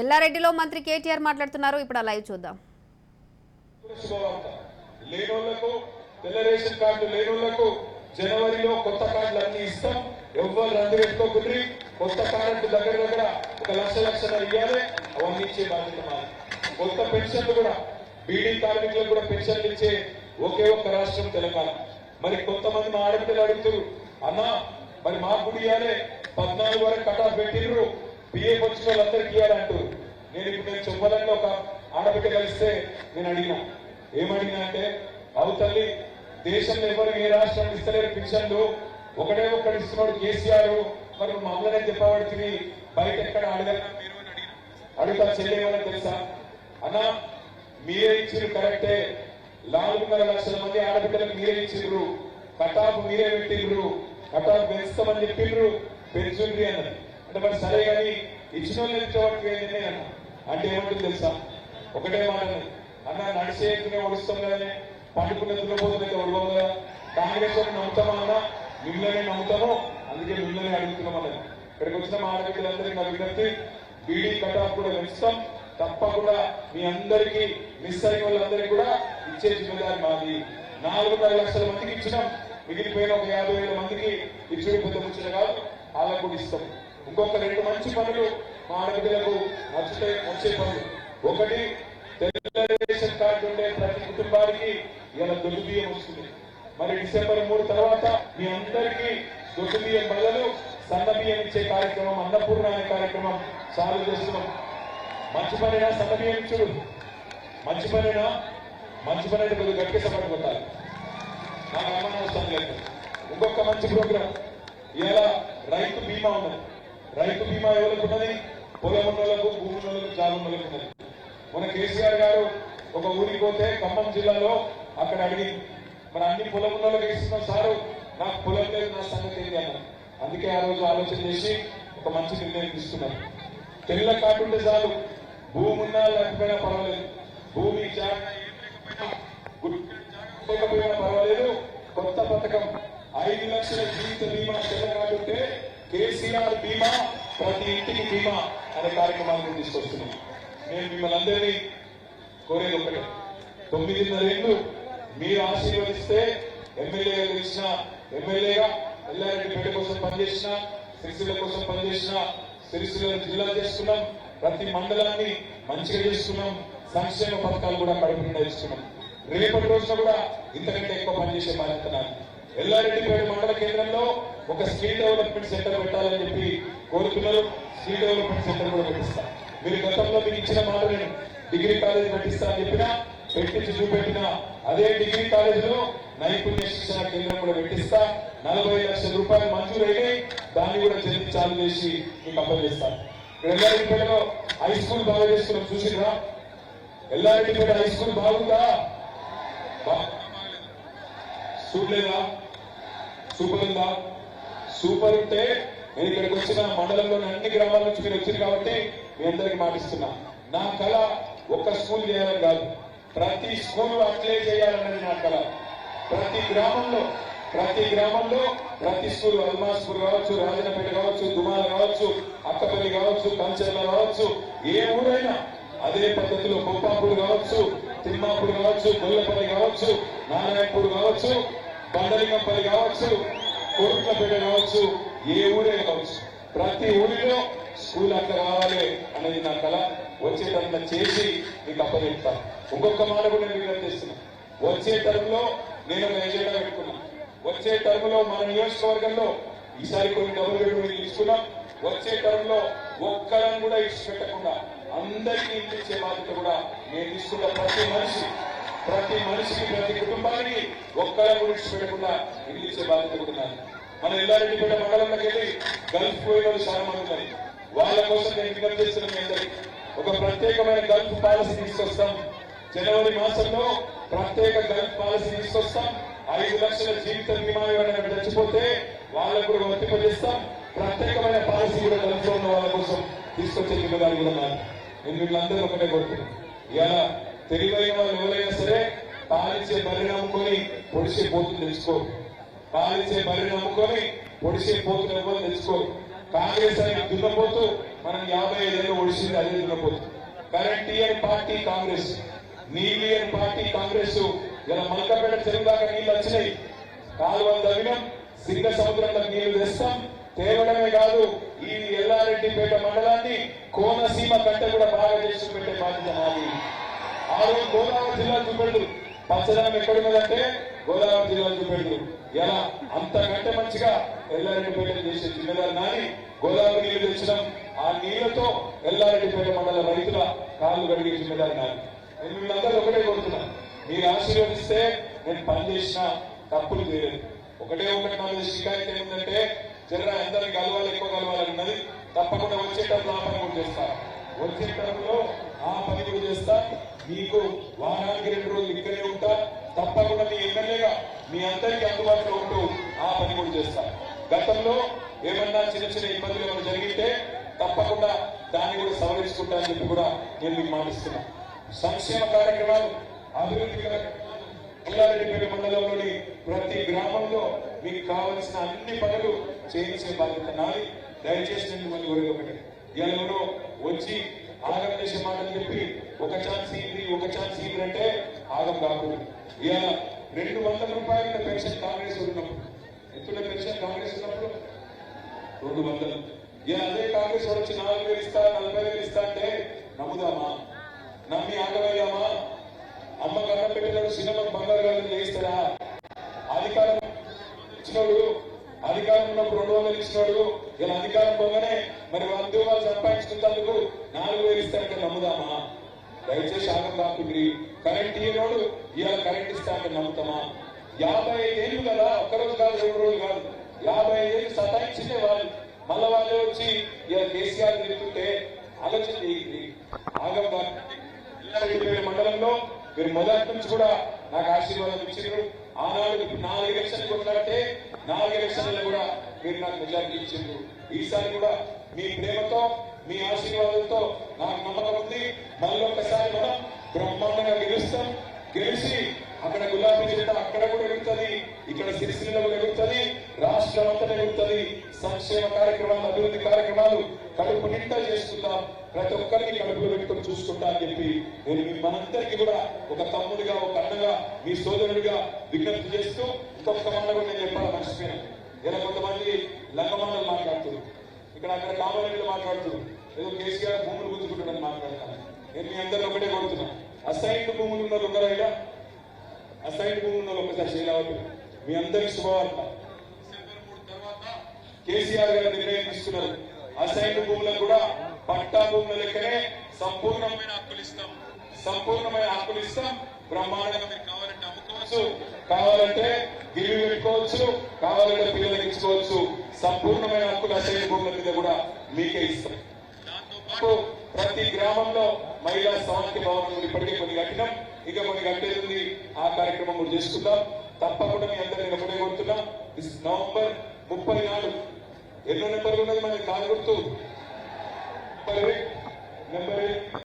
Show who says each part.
Speaker 1: ఎల్లారెడ్డిలో మంత్రి కేటీఆర్ మాట్లాడుతున్నారు. ఇప్పుడు ఆ లైవ్ చూద్దాం.
Speaker 2: లేనోళ్లకు తెల్ల రేషన్ కార్డు లేనోళ్లకు జనవరిలో కొత్త కార్డులు అన్ని ఇస్తాం. ఎవ్వరు రంగు పెట్టుకోకుండా కొత్త కార్డు దగ్గర 1,00,00,000 ఇవ్వాలి. అవన్నీ ఇచ్చే బాధ్యత మాది. కొత్త పెన్షన్లు కూడా బీడీ కార్మికులకు కూడా పెన్షన్లు ఇచ్చే ఒకే ఒక్క రాష్ట్రం తెలంగాణ. మరి కొంతమంది మా ఆడబిడ్డలు అడుగుతారు, అన్నా మరి మాకు కూడా ఇవ్వాలి, 14 వరకు కటాఫ్ పెట్టిండ్రు, పిఏ వచ్చిన వాళ్ళందరికీ ఇవ్వాలంటారు. నేను చెప్పాలని ఒక ఆడబిడ్డ కలిస్తే నేను అడిగినా, ఏమడిగినా అంటే, అవు తల్లి దేశంలో ఎవరు ఏ రాష్ట్రానికి ఇస్తలేరు పెన్షన్లు, ఒకటే ఒక్కడు ఇస్తున్నాడు కేసీఆర్, మరి మమ్మల్నే చెప్పబడుతుంది, బయట ఎక్కడ అడుగుతా చెల్లేమని తెలుసా అన్నా, మీరే ఇచ్చిర్రు కరెక్టే, 4.5 లక్షల మంది ఆడబిడ్డలకు మీరే ఇచ్చిర్రు, కటాఫ్ మీరే పెట్టిర్రు, కటాఫ్ పెంచుతామని చెప్పిండ్రు, పెంచుండ్రి అన్నది. అంటే మరి సరే కానీ ఇచ్చిన వాళ్ళు ఇచ్చేవాడికి ఏంటంటే అన్న అంటే ఏమంటుంది తెలుసా, ఒకటే మాట అన్న, నడిచేట్టునే ఒడుస్తాం కానీ పండుకున్న దున్నపోతున్నైతే ఒడవం కదా, కాంగ్రెస్ వాళ్ళు నమ్ముతామా అన్న, మిమ్మల్ని నమ్ముతాము, అందుకే మిమ్మల్ని అడుగుతున్నాం అన్నది. ఇక్కడికి వచ్చిన మా ఆడబిడ్డలందరికీ నా విజ్ఞప్తి, బీడీ కటాఫ్ కూడా పెంచుతాం, తప్పకుండా మీ అందరికీ మిస్ అయిన వాళ్ళందరికీ కూడా ఇచ్చే జిమ్మేదారి మాది. 4.5 లక్షల మందికి ఇచ్చినాం, మిగిలిపోయిన ఒక 50,000 మందికి ఇచ్చుడు పెద్ద ముచ్చిన కాదు, వాళ్ళకు కూడా ఇస్తాం. ఇంకొక 2 మంచి పనులు మా ఆడబిడ్డలకు వచ్చే పనులు. ఒకటి, తెల్ల రేషన్ కార్డు ఉండే ప్రతి కుటుంబానికి ఇలా దొడ్డు బియ్యం వస్తుంది. మరి డిసెంబర్ 3 తర్వాత మీ అందరికీ దొడ్డు బియ్యం బదులు సన్న బియ్యం ఇచ్చే కార్యక్రమం, అన్నపూర్ణ అనే కార్యక్రమం చాలు చేస్తున్నాం. మంచి పనైనా సన్న బియ్యం ఇచ్చుడు, మంచి పనైనా, మంచి పని అయితే కొద్దిగా గట్టిగా సపోర్ట్ కొట్టాలి, నాకు అమ్మని వస్తాను లేదు. ఇంకొక మంచి ప్రోగ్రాం, ఇలా రైతు బీమా ఉన్నది. రైతు బీమా ఎవరికి ఉన్నది? పొలం ఉన్నోళ్లకు, భూమి ఉన్నోళ్లకు, జాగు ఉన్నోళ్లకు ఉన్నది. మన కేసీఆర్ గారు ఒక ఊరికి పోతే ఖమ్మం జిల్లాలో అక్కడ అడిగి, మరి అన్ని పొలం ఉన్నోళ్ళకి ఇస్తున్నాం సారు, నాకు పొలం లేదు, నా సంగతి ఏంటి అన్నారు. అందుకే ఆ రోజు ఆలోచన చేసి ఒక మంచి నిర్ణయం తీసుకున్నారు. తెల్ల కార్డు ఉంటే చాలు, భూమి ఉన్నా లేకపోయినా పర్వాలేదు, భూమి జాగపోయినా పర్వాలేదు, కొత్త పథకం 5 లక్షల జీవిత బీమా తెల్ల కార్డు ఉంటే కేసీఆర్ బీమా ప్రతి ఇంటికి బీమా అనే కార్యక్రమాన్ని తీసుకొస్తున్నాం. నేను మిమ్మల్ని అందరినీ కోరేది ఒకటే, 9.5 ఏళ్ళు మీరు ఆశీర్వదిస్తే ఎమ్మెల్యేగా గెలిచిన, ఎమ్మెల్యేగా ఎల్లారెడ్డిపేట కోసం పనిచేసిన, సిరిసిల్ల కోసం పనిచేసిన, సిరిసిల్ల జిల్లా చేసుకున్నాం, ప్రతి మండలాన్ని మంచిగా చేసుకున్నాం, సంక్షేమ పథకాలు కూడా కడుపు నిండా ఇస్తున్నాం. రేపటి రోజున కూడా ఇంతకంటే ఎక్కువ పనిచేసే బాధ్యత నాకు. ఎల్లారెడ్డిపేట మండల కేంద్రంలో ఒక స్కిల్ డెవలప్మెంట్ సెంటర్ పెట్టాలని చెప్పి కోరుతున్నారు. స్కిల్ డెవలప్మెంట్ సెంటర్ కూడా పెట్టిస్తా. మీరు గతంలో మీకు ఇచ్చిన మాట, నేను డిగ్రీ కాలేజీ పెట్టిస్తా అని చెప్పినా, పెట్టించి చూపెట్టిన అదే డిగ్రీ కాలేజీలో నైపుణ్య శిక్షణ కేంద్రం కూడా పెట్టిస్తా. 40 లక్షల రూపాయలు మంజూరైతే దాన్ని కూడా చాలు చేసి మీకు అప్పగిస్తాను. ఎల్లారెడ్డిపేటలో హై స్కూల్ బాగా చేస్తున్నాం, చూసిరా? ఎల్లారెడ్డిపేట హై స్కూల్ బాగుందా? చూడలేదా? సూపర్ ఉందా? సూపర్ ఉంటే నేను ఇక్కడికి వచ్చిన మండలంలోని అన్ని గ్రామాల నుంచి మీరు వచ్చింది కాబట్టి మీ అందరికీ మాటిస్తున్నా, నా కళ ఒక్క స్కూల్ చేయాలని కాదు, ప్రతి స్కూల్ అట్లే చేయాలన్నది నా కళ. ప్రతి గ్రామంలో ప్రతి స్కూల్, అల్మాస్పూర్ కావచ్చు, రాజన్నపేట కావచ్చు, దుమాల కావచ్చు, అక్కపల్లి కావచ్చు, కంచెర్ల కావచ్చు, ఏ ఊరైనా అదే పద్ధతిలో కొప్పాపూర్ కావచ్చు, తిమ్మాపూర్ కావచ్చు, గొల్లపల్లి కావచ్చు, నారాయణపూర్ కావచ్చు, బండలింగంపల్లి కావచ్చు, కోరుట్లపేట కావచ్చు, ఏ ఊరే కావచ్చు, ప్రతి ఊరిలో స్కూల్ అట్లా కావాలి అనేది నా కళ. వచ్చేటంతా చేసి మీకు అప్పచెప్తాను. ఇంకొక మాట కూడా నేను విజ్ఞప్తి చేస్తున్నా, వచ్చే టర్మ్లో నేను ఒక ఎజెండా పెట్టుకున్నా. వచ్చే టర్మ్లో మన నియోజకవర్గంలో ఈసారి కొన్ని డబుల్ బెడ్రూమ్లు తీసుకున్నాం. వచ్చే టర్మ్లో ఒక్కరని కూడా ఇచ్చి పెట్టకుండా అందరికీ ఇంటి ఇచ్చే బాధ్యత కూడా నేను తీసుకున్న. ప్రతి మనిషికి ప్రతి కుటుంబానికి ఒక్కరని కూడా ఇచ్చి పెట్టకుండా ఇంటి ఇచ్చే బాధ్యత కూడా నాది. మన ఎల్లారెడ్డిపేట మండలంలోకి వెళ్ళి గల్ఫ్ పోయిన వాళ్ళు చాలా మంది ఉన్నారు. వాళ్ళ కోసం నేను విజ్ఞప్తి చేస్తున్న మీ అందరికీ ఒక ప్రత్యేకమైన గల్ఫ్ పాలసీ తీసుకొస్తాం. జనవరి మాసంలో ప్రత్యేక గల్ఫ్ పాలసీ తీసుకొస్తాం. 5 లక్షల జీవిత బీమా ఎవరైనా చచ్చిపోతే వాళ్ళకు కూడా వర్తింపజేస్తాం. ప్రత్యేకమైన పాలసీ కూడా గల్ఫ్ లో ఉన్న వాళ్ళ కోసం తీసుకొచ్చే జిమ్మేదారి కూడా నాది. నేను వీళ్ళందరూ ఒకటే కోరుతున్నాను, ఇలా తెలివైన వాళ్ళు ఎవరైనా సరే పాలించే బర్రె నమ్ముకొని పొడిసే పోతులు తెలుసుకోరు. పాలించే బర్రె నమ్ముకొని పొడిసే పోతులు ఎవరు తెలుసుకోరు. కాంగ్రెస్ అని దున్నపోతూ మనం 55 ఏళ్ళు ఒడిసింది అదే దున్నపోతుంది. కరెంట్ ఇయర్ పార్టీ కాంగ్రెస్, నీళ్ళు ఇయర్ పార్టీ కాంగ్రెస్. ఇలా మల్కపేట చెరువు దాకా నీళ్లు వచ్చినాయి. కాలువలు తవ్వినాం, సింగ సముద్రంలో నీళ్లు తెస్తాం. తేవడమే కాదు, ఈ ఎల్లారెడ్డిపేట మండలాన్ని కోనసీమ కంటే కూడా బాగా చేసి పెట్టే బాధ్యత నాది. ఆ రోజు గోదావరి జిల్లా చూపెడు పచ్చదనం ఎక్కడున్నదంటే గోదావరి జిల్లా చూపెడు. ఎలా అంతకంటే మంచిగా ఎల్లారెడ్డిపేట చేసే జిమ్మేదారు నాని. గోదావరి నీళ్లు తెచ్చడం, ఆ నీళ్లతో ఎల్లారెడ్డిపేట మండల రైతుల కాళ్ళు కడిగే జిమ్మేదారు నాని. నేను మిమ్మల్ని ఒకటే కోరుతున్నాను, మీరు ఆశీర్వదిస్తే నేను పనిచేసిన తప్పులు చేయలేదు. ఒకటే ఒకటి నా షికాయత్ ఏమిటంటే జర అందరికి కలవాలి, ఎక్కువ కలవాలన్నది. తప్పకుండా వచ్చేటప్పుడు ఆ పని కూడా చేస్తా, వచ్చేటప్పుడు ఆ పని కూడా చేస్తా. మీకు వారానికి 2 రోజులు ఇక్కడే ఉంటా. తప్పకుండా మీ ఎమ్మెల్యేగా మీ అందరికీ అందుబాటులో ఉంటూ ఆ పని కూడా చేస్తా. గతంలో ఏమన్నా చిన్న చిన్న ఇబ్బందులు ఏమైనా జరిగితే తప్పకుండా దాన్ని కూడా సవరించుకుంటా అని చెప్పి కూడా నేను మీకు మాటిస్తున్నా. సంక్షేమ కార్యక్రమాలు, అభివృద్ధి కార్యక్రమాలు ఎల్లారెడ్డిపేట మండలంలోని ప్రతి గ్రామంలో మీకు కావలసిన అన్ని పనులు చేయించే బాధ్యత నాది. దయచేసి నేను మళ్ళీ ఒరే ఒకటి ఎవరో వచ్చి ఆగం చేసే మాటలు చెప్పి ఒక ఛాన్స్ ఇది ఒక ఛాన్స్ ఇది అంటే ఆగం కాకూడదు. ఇలా 200 రూపాయల పెన్షన్ కాంగ్రెస్ ఉన్నప్పుడు, ఎత్తుల పెన్షన్ కాంగ్రెస్ ఉన్నప్పుడు 200. ఇలా అదే కాంగ్రెస్ వచ్చి 4,000 ఇస్తా 40,000 ఇస్తా అంటే నమ్ముదామా? నమ్మి ఆగమయ్యామా? అమ్మ కన్న పెట్టినాడు, సినిమాకు బంగారు గారు చేయిస్తాడా? అధికారం ఇచ్చినాడు, అధికారం ఉన్నప్పుడు 200 ఇచ్చినాడు. ఇలా అధికారం పోగానే మరి ఉద్యోగాలు సంపాదించుకున్నందుకు 4,000 ఇస్తారంటే నమ్ముదామా? దయచేసి ఆగం కాకుండ్రి. కరెంట్ ఇయ్యనోడు ఇవాళ కరెంట్ ఇస్తారంటే నమ్ముతామా? 55 ఏళ్ళు కదా, ఒక్కరోజు కాదు 2 రోజులు కాదు, 55 ఏళ్ళు సతాయించిందే వాళ్ళు. మళ్ళా వాళ్ళే వచ్చి ఇలా కేసీఆర్ తిరుగుతుంటే ఆలోచన ఆగం కాకుండా. ఎల్లారెడ్డిపేట మండలంలో మీరు మొదటి నుంచి కూడా నాకు ఆశీర్వాదం ఇచ్చారు. ఆనాడు 4 ఎలక్షన్లు కొట్లాడితే 4 ఎలక్షన్లు కూడా మీరు నాకు మెజారిటీ ఇచ్చారు. ఈసారి కూడా మీ ప్రేమతో మీ ఆశీర్వాదంతో నాకు నమ్మకం ఉంది. మళ్ళీ ఒక్కసారి మనం బ్రహ్మాండంగా గెలుస్తాం. గెలిచి అక్కడ గులాబీ జెండా అక్కడ కూడా ఎగురుతుంది, ఇక్కడ సిరిసిల్ల కూడా ఎగురుతుంది, రాష్ట్రం అంతా ఎగురుతుంది. సంక్షేమ కార్యక్రమాలు, అభివృద్ధి కార్యక్రమాలు కడుపు నిండా చేసుకుందాం. ప్రతి ఒక్కరికి కడుపులో పెట్టుకొని చూసుకుంటా అని చెప్పి నేను మీ మనందరికీ కూడా ఒక తమ్ముడిగా, ఒక అన్నగా, మీ సోదరుడిగా విజ్ఞప్తి చేస్తూ ఇంకొక మాట కూడా నేను చెప్పాలి మర్చిపోయాను. ఇలా కొంతమంది లంగమాటలు మాట్లాడుతున్నారు, ఇక్కడ అక్కడ కామారెడ్డిలో మాట్లాడుతున్నారు, ఏదో కేసీఆర్ భూములు గుంజుకుంటాడని మాట్లాడతాను. నేను మీ అందరిని ఒకటే కొడుతున్నా, అసైన్డ్ భూములు ఉన్నారు ఉన్నారా? ఇలా అసైన్డ్ భూములు ఉన్నారు ఒకసారి చేయలేవద్దు. మీ అందరికి శుభవార్త. డిసెంబర్ 3 తర్వాత కేసీఆర్ గారు నిర్ణయం తీసుకున్నారు. అసైన్డ్ భూములకు కూడా పట్టా భూముల లెక్కనే సంపూర్ణమైన హక్కులు ఇస్తాం. సంపూర్ణమైన హక్కులు ఇస్తాం. బ్రహ్మాండంగా మీరు కావాలంటే అమ్ముకోవచ్చు, కావాలంటే గిల్లు పెట్టుకోవచ్చు, కావాలంటే పిల్లలకి ఇచ్చుకోవచ్చు. సంపూర్ణమైన హక్కులు అసైన్డ్ భూముల మీద కూడా మీకే ఇస్తాం. దాంతో పాటు ప్రతి గ్రామంలో మహిళా సమాఖ్య భవనం ఇప్పటికే కొన్ని కట్టినాం, ఇంకా కొన్ని కట్టేది. ఆ కార్యక్రమం కూడా చేసుకుందాం. తప్పకుండా మీ అందరినీ ఒకటే కోరుతున్నా, నవంబర్ 30 నాడు ఎన్నో నెంబర్లు ఉన్నది మనకి కాలు గుర్తు నెంబర్